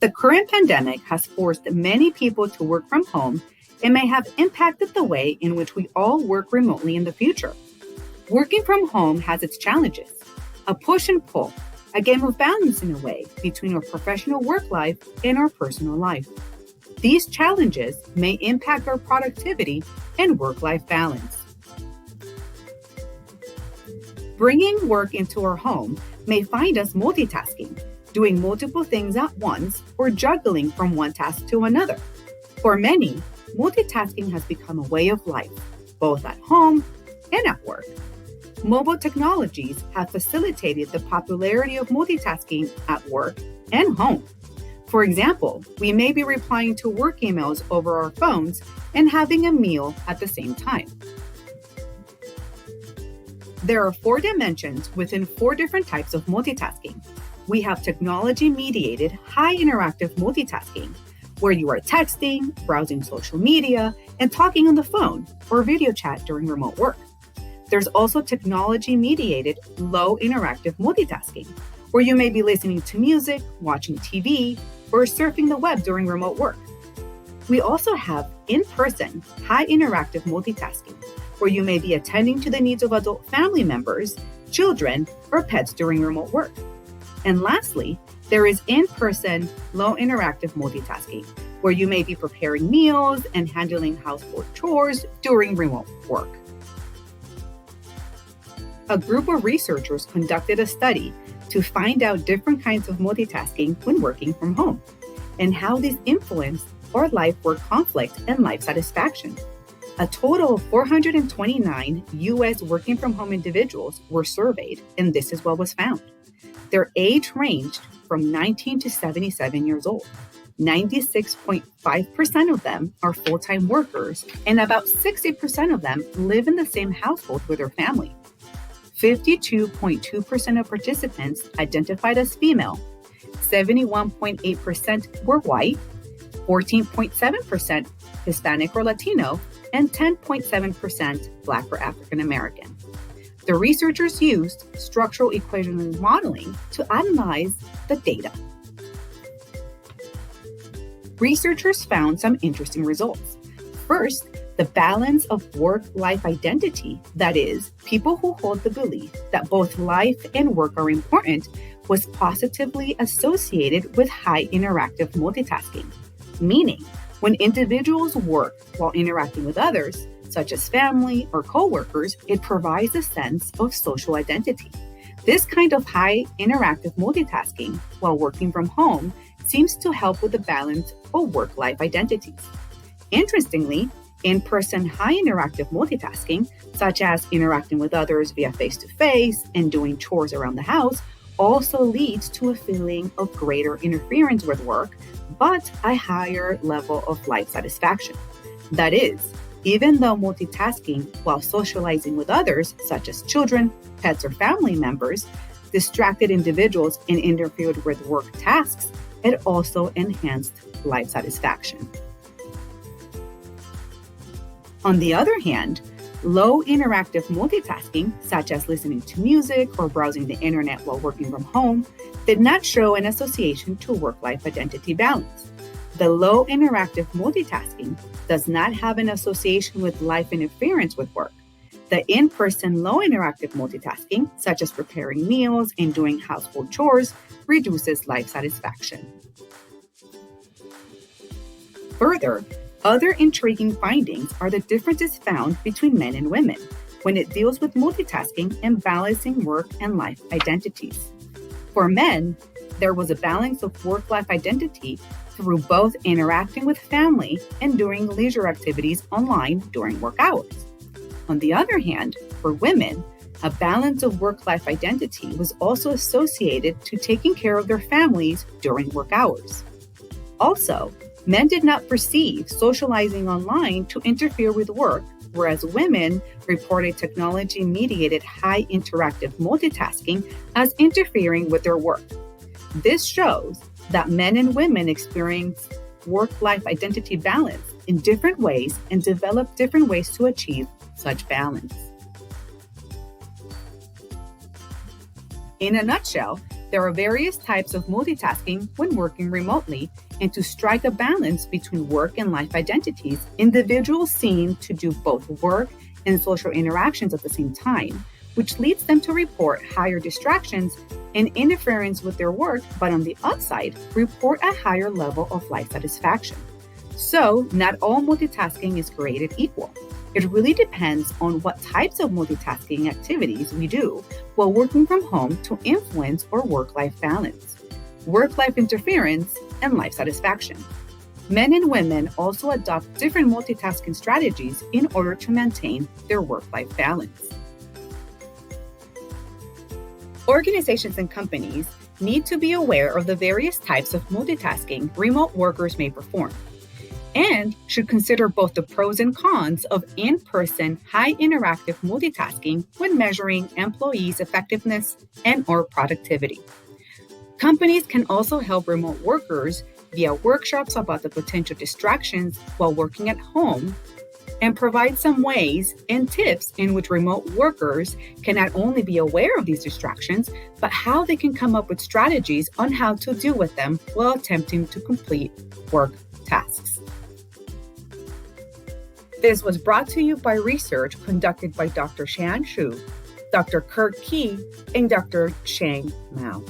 The current pandemic has forced many people to work from home and may have impacted the way in which we all work remotely in the future. Working from home has its challenges, a push and pull, a game of balance in a way between our professional work life and our personal life. These challenges may impact our productivity and work-life balance. Bringing work into our home may find us multitasking, doing multiple things at once or juggling from one task to another. For many, multitasking has become a way of life, both at home and at work. Mobile technologies have facilitated the popularity of multitasking at work and home. For example, we may be replying to work emails over our phones and having a meal at the same time. There are 4 dimensions within 4 different types of multitasking. We have technology-mediated, high interactive multitasking, where you are texting, browsing social media, and talking on the phone or video chat during remote work. There's also technology-mediated, low interactive multitasking, where you may be listening to music, watching TV, or surfing the web during remote work. We also have in-person, high interactive multitasking, where you may be attending to the needs of adult family members, children, or pets during remote work. And lastly, there is in-person, low interactive multitasking, where you may be preparing meals and handling household chores during remote work. A group of researchers conducted a study to find out different kinds of multitasking when working from home and how these influence our life-work conflict and life satisfaction. A total of 429 U.S. working from home individuals were surveyed, and this is what was found. Their age ranged from 19 to 77 years old. 96.5% of them are full-time workers, and about 60% of them live in the same household with their family. 52.2% of participants identified as female, 71.8% were white, 14.7% Hispanic or Latino, and 10.7% Black or African American. The researchers used structural equation modeling to analyze the data. Researchers found some interesting results. First, the balance of work-life identity, that is, people who hold the belief that both life and work are important, was positively associated with high interactive multitasking. Meaning, when individuals work while interacting with others, such as family or coworkers, it provides a sense of social identity. This kind of high interactive multitasking while working from home seems to help with the balance of work-life identities. Interestingly, in-person high interactive multitasking, such as interacting with others via face-to-face and doing chores around the house, also leads to a feeling of greater interference with work, but a higher level of life satisfaction. That is, even though multitasking while socializing with others, such as children, pets, or family members, distracted individuals and interfered with work tasks, it also enhanced life satisfaction. On the other hand, low interactive multitasking, such as listening to music or browsing the internet while working from home, did not show an association to work-life identity balance. The low interactive multitasking does not have an association with life interference with work. The in-person low interactive multitasking, such as preparing meals and doing household chores, reduces life satisfaction. Further, other intriguing findings are the differences found between men and women when it deals with multitasking and balancing work and life identities. For men, there was a balance of work-life identity through both interacting with family and doing leisure activities online during work hours. On the other hand, for women, a balance of work-life identity was also associated to taking care of their families during work hours. Also, men did not perceive socializing online to interfere with work, whereas women reported technology-mediated high interactive multitasking as interfering with their work. This shows that men and women experience work-life identity balance in different ways and develop different ways to achieve such balance. In a nutshell, There are various types of multitasking when working remotely, and to strike a balance between work and life identities, individuals seem to do both work and social interactions at the same time, which leads them to report higher distractions and interference with their work, but on the upside, report a higher level of life satisfaction. So, not all multitasking is created equal. It really depends on what types of multitasking activities we do while working from home to influence our work-life balance, work-life interference, and life satisfaction. Men and women also adopt different multitasking strategies in order to maintain their work-life balance. Organizations and companies need to be aware of the various types of multitasking remote workers may perform, and should consider both the pros and cons of in-person, high-interactive multitasking when measuring employees' effectiveness and/or productivity. Companies can also help remote workers via workshops about the potential distractions while working at home, and provide some ways and tips in which remote workers can not only be aware of these distractions, but how they can come up with strategies on how to deal with them while attempting to complete work tasks. This was brought to you by research conducted by Dr. Shan Xu, Dr. Kurt Key, and Dr. Chang Mao.